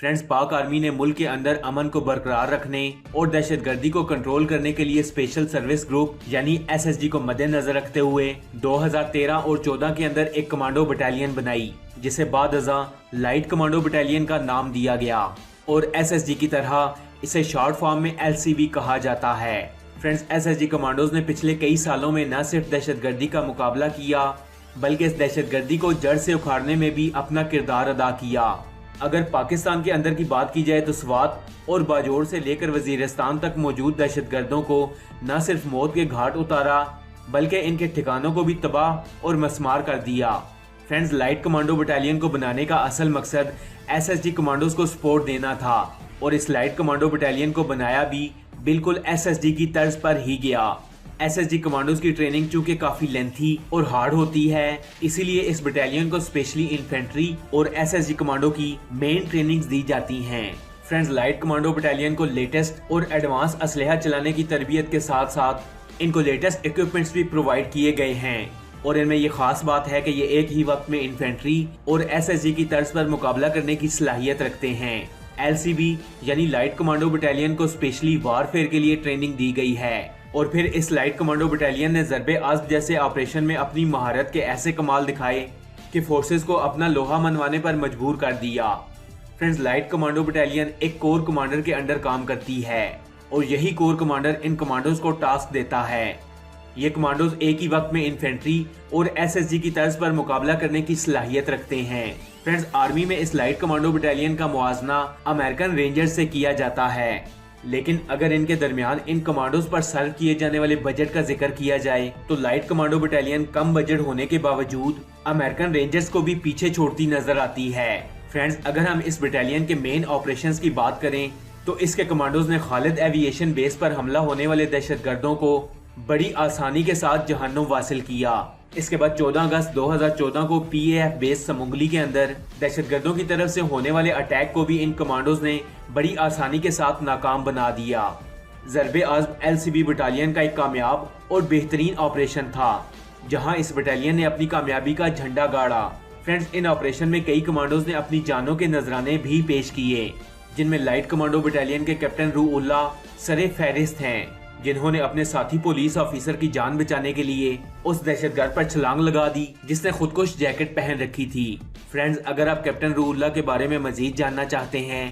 Friends, पाक army ने मुल्क के अंदर अमन को बरकरार रखने और दहशतगर्दी को कंट्रोल करने के लिए स्पेशल सर्विस ग्रुप यानी SSG को मद्देनजर रखते हुए 2013 और 14 के अंदर एक कमांडो बटालियन बनाई, जिसे बाद लाइट कमांडो बटालियन का नाम दिया गया और SSG की तरह इसे शॉर्ट फॉर्म में LCB कहा जाता है। फ्रेंड्स, SSG कमांडोज ने पिछले कई सालों में न सिर्फ दहशतगर्दी का मुकाबला किया बल्कि इस दहशतगर्दी को जड़ से उखाड़ने में भी अपना किरदार अदा किया। अगर पाकिस्तान के अंदर की बात की जाए तो स्वात और बाजोड़ से लेकर वजीरिस्तान तक मौजूद दहशतगर्दों को न सिर्फ मौत के घाट उतारा बल्कि इनके ठिकानों को भी तबाह और मस्मार कर दिया। फ्रेंड्स, लाइट कमांडो बटालियन को बनाने का असल मकसद SSG कमांडोज को सपोर्ट देना था और इस लाइट कमांडो बटालियन को बनाया भी बिल्कुल SSG की तर्ज पर ही गया। SSG कमांडोज की ट्रेनिंग चूंकि काफी लेंथी और हार्ड होती है, इसीलिए इस बटालियन को स्पेशली इन्फेंट्री और SSG कमांडो की मेन ट्रेनिंग्स दी जाती हैं। फ्रेंड्स, लाइट कमांडो बटालियन को लेटेस्ट और एडवांस असलहा चलाने की तरबियत के साथ साथ इनको लेटेस्ट इक्विपमेंट्स भी प्रोवाइड किए गए हैं और इनमें ये खास बात है कि ये एक ही वक्त में इन्फेंट्री और SSG की तर्ज पर मुकाबला करने की सलाहियत रखते हैं। LCB यानी लाइट कमांडो बटालियन को स्पेशली वारफेयर के लिए ट्रेनिंग दी गई है और फिर इस लाइट कमांडो बटालियन ने ज़रबे आज़्म जैसे ऑपरेशन में अपनी महारत के ऐसे कमाल दिखाए कि फोर्सेस को अपना लोहा मनवाने पर मजबूर कर दिया। फ्रेंड्स, लाइट कमांडो बटालियन एक कोर कमांडर के अंडर काम करती है और यही कोर कमांडर इन कमांडोज को टास्क देता है। ये कमांडोज एक ही वक्त में इन्फेंट्री और SSG की तर्ज पर मुकाबला करने की सलाहियत रखते हैं। फ्रेंड्स, आर्मी में इस लाइट कमांडो बटालियन का मुआवजा अमेरिकन रेंजर्स से किया जाता है, लेकिन अगर इनके दरमियान इन कमांडोज पर सर्व किए जाने वाले बजट का जिक्र किया जाए तो लाइट कमांडो बटालियन कम बजट होने के बावजूद अमेरिकन रेंजर्स को भी पीछे छोड़ती नजर आती है। फ्रेंड्स, अगर हम इस बटालियन के मेन ऑपरेशंस की बात करें तो इसके कमांडोज ने खालिद एविएशन बेस पर हमला होने वाले दहशतगर्दों को बड़ी आसानी के साथ जहन्नुम वासिल किया। इसके बाद 14 अगस्त 2014 को PAF बेस समुंगली के अंदर दहशतगर्दों की तरफ से होने वाले अटैक को भी इन कमांडोज ने बड़ी आसानी के साथ नाकाम बना दिया। ज़रबे आज़्म LCB बटालियन का एक कामयाब और बेहतरीन ऑपरेशन था जहां इस बटालियन ने अपनी कामयाबी का झंडा गाड़ा। फ्रेंड्स, इन ऑपरेशन में कई कमांडोज ने अपनी जानों के नजराने भी पेश किए, जिनमें लाइट कमांडो बटालियन के कैप्टन रूउल्लाह सरे फहरिस्त हैं, जिन्होंने अपने साथी पुलिस ऑफिसर की जान बचाने के लिए उस दहशतगर्द पर छलांग लगा दी जिसने खुदकुश जैकेट पहन रखी थी। फ्रेंड्स, अगर आप कैप्टन रूउल्लाह के बारे में मजीद जानना चाहते हैं